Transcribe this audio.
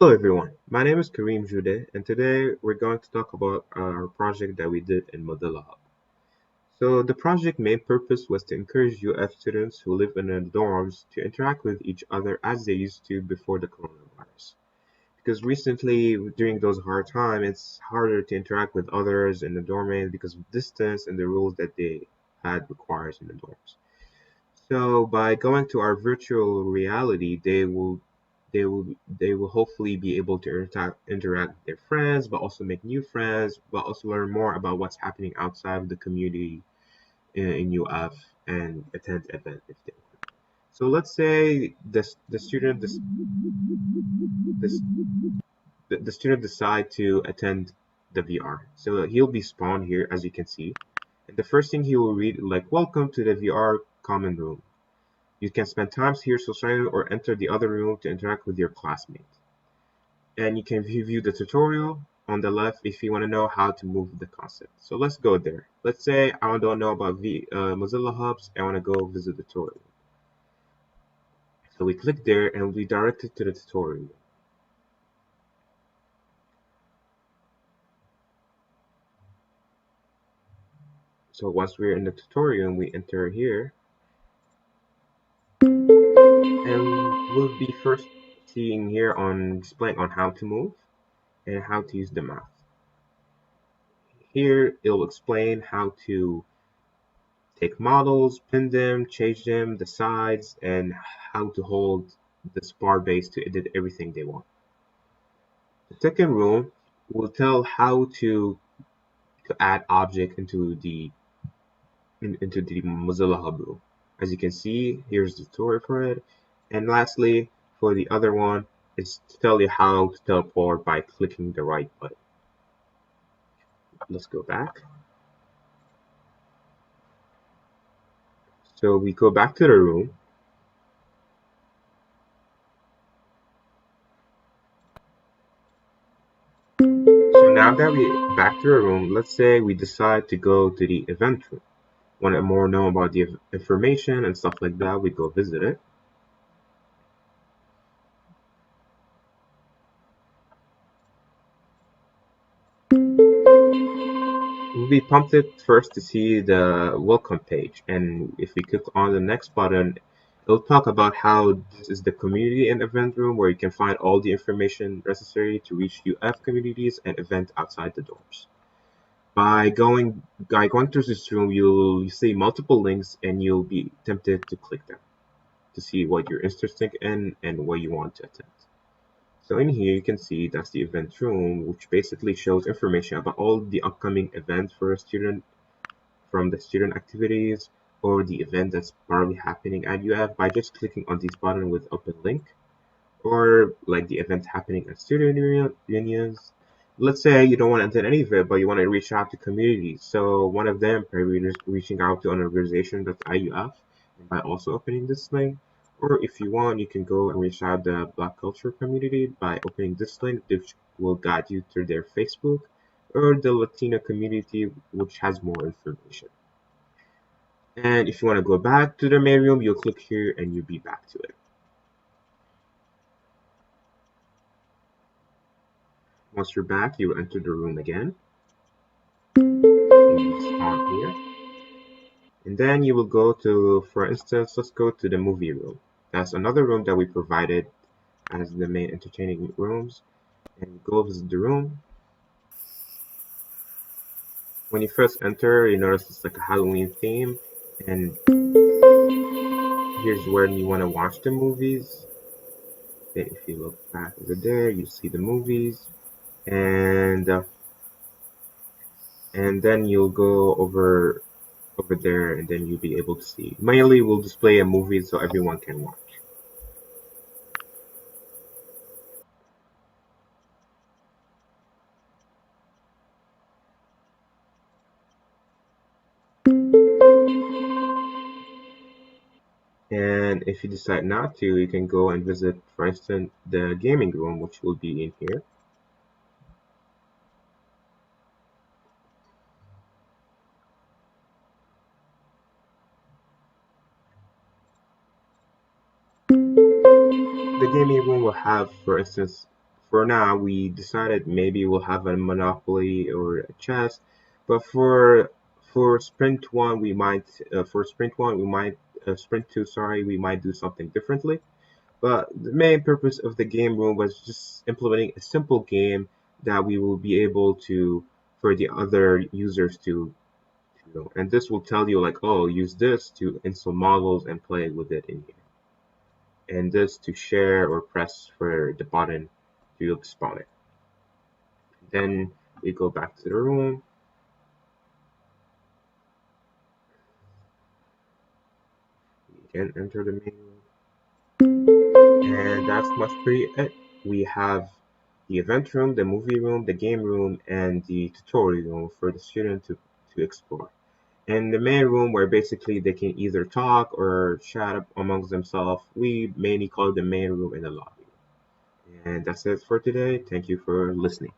Hello everyone, my name is Kareem Jude and today we're going to talk about our project that we did in Mozilla Hub. So the project main purpose was to encourage UF students who live in the dorms to interact with each other as they used to before the coronavirus. Because recently, during those hard times, it's harder to interact with others in the dorm because of distance and the rules that they had requires in the dorms. So by going to our virtual reality, they will hopefully be able to interact with their friends, but also make new friends, but also learn more about what's happening outside of the community in UF and attend events if they want. So let's say the student decide to attend the VR. So he'll be spawned here as you can see. And the first thing he will read like welcome to the VR common room. You can spend times here socializing or enter the other room to interact with your classmates. And you can view the tutorial on the left if you want to know how to move the concept. So let's go there. Let's say I don't know about Mozilla Hubs. I want to go visit the tutorial. So we click there and we directed to the tutorial. So once we're in the tutorial, we enter here and we'll be first seeing here on displaying on how to move and how to use the mouse. Here it'll explain how to take models, pin them, change them, the size, and how to hold the spar base to edit everything they want. The second room will tell how to add object into the Mozilla Hub room. As you can see, here's the tutorial for it. And lastly, for the other one, it's to tell you how to teleport by clicking the right button. Let's go back. So we go back to the room. So now that we're back to the room, let's say we decide to go to the event room. Want to more know about the information and stuff like that, we go visit it. We'll be prompted first to see the welcome page, and if we click on the next button, it'll talk about how this is the community and event room where you can find all the information necessary to reach UF communities and events outside the doors. By going through this room, you'll see multiple links and you'll be tempted to click them to see what you're interested in and what you want to attend. So in here you can see that's the event room, which basically shows information about all the upcoming events for a student from the student activities or the event that's probably happening at UF by just clicking on this button with open link or like the events happening at student unions. Let's say you don't want to attend any of it, but you want to reach out to communities. So one of them probably reaching out to an organization that's IUF by also opening this link. Or if you want, you can go and reach out the Black culture community by opening this link, which will guide you through their Facebook, or the Latino community, which has more information. And if you want to go back to the main room, you'll click here and you'll be back to it. Once you're back, you will enter the room again. You spawn here. And then you will go to, for instance, let's go to the movie room. That's another room that we provided as the main entertaining rooms. And you go visit the room. When you first enter, you notice it's like a Halloween theme. And here's where you want to watch the movies. Then if you look back over there, you see the movies. And then you'll go over there and then you'll be able to see. Mainly we'll display a movie so everyone can watch. And if you decide not to, you can go and visit, for instance, the gaming room, which will be in here. The gaming room will have, for instance, for now, we decided maybe we'll have a Monopoly or a chess, but for sprint one, we might for sprint one, we might sprint two, sorry, we might do something differently. But the main purpose of the game room was just implementing a simple game that we will be able to for the other users to and this will tell you like, oh, use this to install models and play with it in here, and this to share or press for the button to spawn it. Then we go back to the room. We can enter the main room, and that's much pretty it. We have the event room, the movie room, the game room, and the tutorial room for the student to explore. And the main room where basically they can either talk or chat amongst themselves. We mainly call it the main room in the lobby. And that's it for today. Thank you for listening.